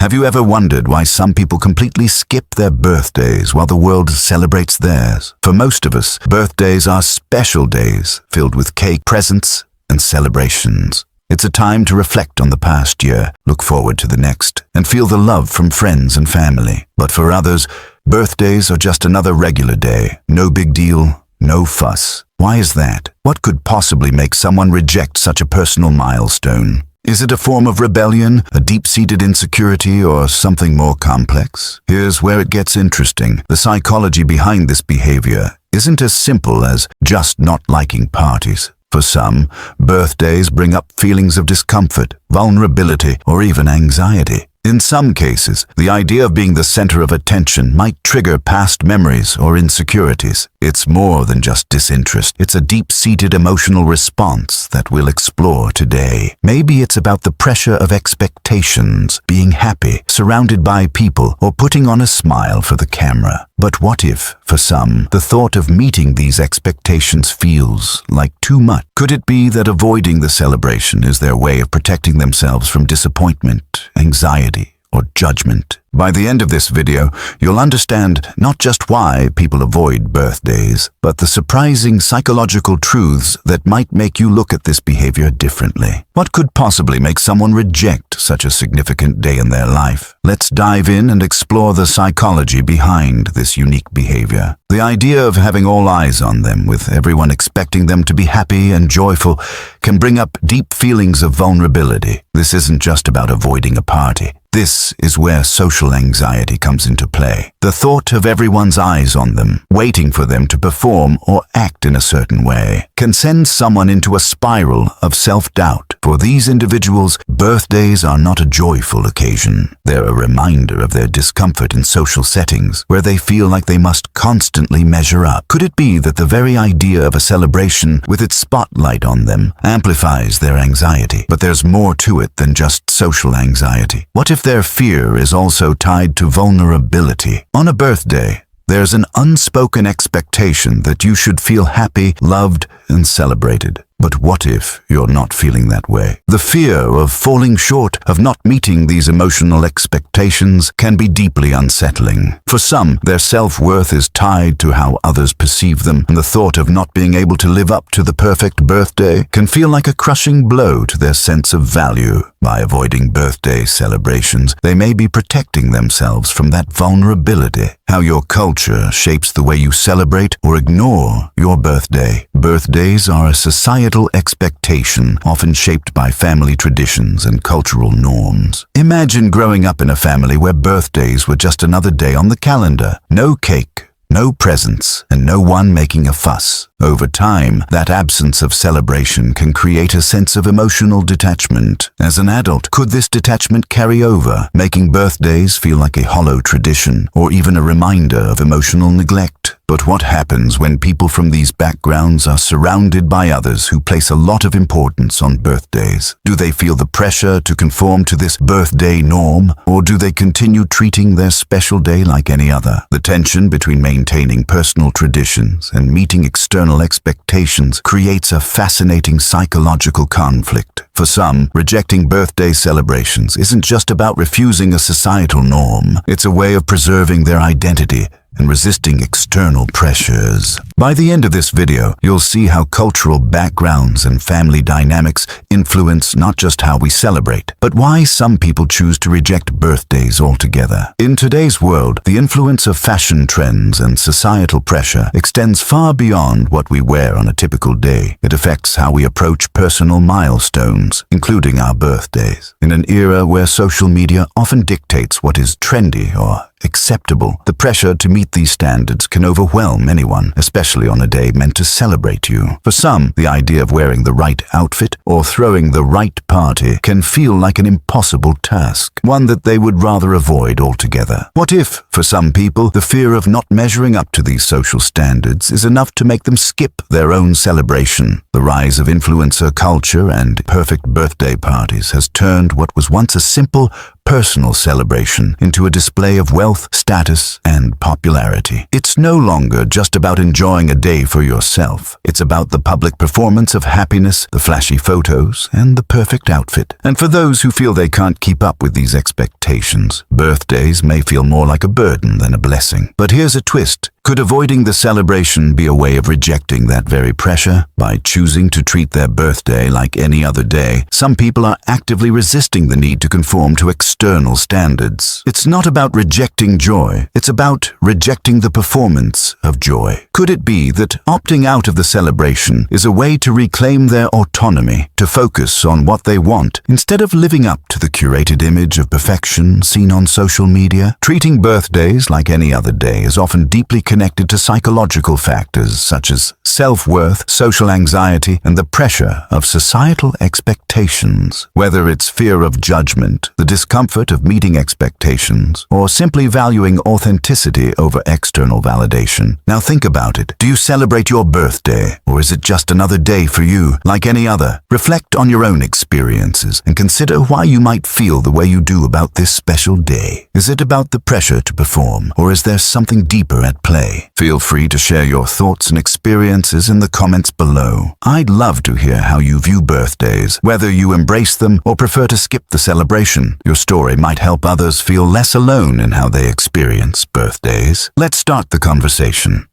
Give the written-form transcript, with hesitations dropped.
Have you ever wondered why some people completely skip their birthdays while the world celebrates theirs? For most of us, birthdays are special days filled with cake, presents, and celebrations. It's a time to reflect on the past year, look forward to the next, and feel the love from friends and family. But for others, birthdays are just another regular day. No big deal, no fuss. Why is that? What could possibly make someone reject such a personal milestone? Is it a form of rebellion, a deep-seated insecurity, or something more complex? Here's where it gets interesting. The psychology behind this behavior isn't as simple as just not liking parties. For some, birthdays bring up feelings of discomfort, vulnerability, or even anxiety. In some cases, the idea of being the center of attention might trigger past memories or insecurities. It's more than just disinterest. It's a deep-seated emotional response that we'll explore today. Maybe it's about the pressure of expectations, being happy, surrounded by people, or putting on a smile for the camera. But what if, for some, the thought of meeting these expectations feels like too much? Could it be that avoiding the celebration is their way of protecting themselves from disappointment, anxiety, or judgment? By the end of this video, you'll understand not just why people avoid birthdays, but the surprising psychological truths that might make you look at this behavior differently. What could possibly make someone reject such a significant day in their life? Let's dive in and explore the psychology behind this unique behavior. The idea of having all eyes on them, with everyone expecting them to be happy and joyful, can bring up deep feelings of vulnerability. This isn't just about avoiding a party. This is where social anxiety comes into play. The thought of everyone's eyes on them, waiting for them to perform or act in a certain way, can send someone into a spiral of self-doubt. For these individuals, birthdays are not a joyful occasion. They're a reminder of their discomfort in social settings, where they feel like they must constantly measure up. Could it be that the very idea of a celebration, with its spotlight on them, amplifies their anxiety? But there's more to it than just social anxiety. What if their fear is also tied to vulnerability? On a birthday, there's an unspoken expectation that you should feel happy, loved, and celebrated. But what if you're not feeling that way? The fear of falling short, of not meeting these emotional expectations, can be deeply unsettling. For some, their self-worth is tied to how others perceive them, and the thought of not being able to live up to the perfect birthday can feel like a crushing blow to their sense of value. By avoiding birthday celebrations, they may be protecting themselves from that vulnerability. How your culture shapes the way you celebrate or ignore your birthday. Birthdays are a societal expectation, often shaped by family traditions and cultural norms. Imagine growing up in a family where birthdays were just another day on the calendar. No cake, no presents, and no one making a fuss. Over time, that absence of celebration can create a sense of emotional detachment. As an adult, could this detachment carry over, making birthdays feel like a hollow tradition, or even a reminder of emotional neglect? But what happens when people from these backgrounds are surrounded by others who place a lot of importance on birthdays? Do they feel the pressure to conform to this birthday norm, or do they continue treating their special day like any other? The tension between maintaining personal traditions and meeting external expectations creates a fascinating psychological conflict. For some, rejecting birthday celebrations isn't just about refusing a societal norm. It's a way of preserving their identity and resisting external pressures. By the end of this video, you'll see how cultural backgrounds and family dynamics influence not just how we celebrate, but why some people choose to reject birthdays altogether. In today's world, the influence of fashion trends and societal pressure extends far beyond what we wear on a typical day. It affects how we approach personal milestones, including our birthdays. In an era where social media often dictates what is trendy or acceptable, the pressure to meet these standards can overwhelm anyone, especially on a day meant to celebrate you. For some, the idea of wearing the right outfit or throwing the right party can feel like an impossible task, one that they would rather avoid altogether. What if, for some people, the fear of not measuring up to these social standards is enough to make them skip their own celebration? The rise of influencer culture and perfect birthday parties has turned what was once a simple, personal celebration into a display of wealth, status, and popularity. It's no longer just about enjoying a day for yourself. It's about the public performance of happiness, the flashy photos, and the perfect outfit. And for those who feel they can't keep up with these expectations, birthdays may feel more like a burden than a blessing. But here's a twist. Could avoiding the celebration be a way of rejecting that very pressure? By choosing to treat their birthday like any other day, some people are actively resisting the need to conform to external standards. It's not about rejecting joy, it's about rejecting the performance of joy. Could it be that opting out of the celebration is a way to reclaim their autonomy, to focus on what they want, instead of living up to the curated image of perfection seen on social media? Treating birthdays like any other day is often deeply connected to psychological factors such as self-worth, social anxiety, and the pressure of societal expectations. Whether it's fear of judgment, the discomfort of meeting expectations, or simply valuing authenticity over external validation. Now think about it. Do you celebrate your birthday, or is it just another day for you, like any other? Reflect on your own experiences and consider why you might feel the way you do about this special day. Is it about the pressure to perform, or is there something deeper at play? Feel free to share your thoughts and experiences in the comments below. I'd love to hear how you view birthdays, whether you embrace them or prefer to skip the celebration. Your story might help others feel less alone in how they experience birthdays. Let's start the conversation.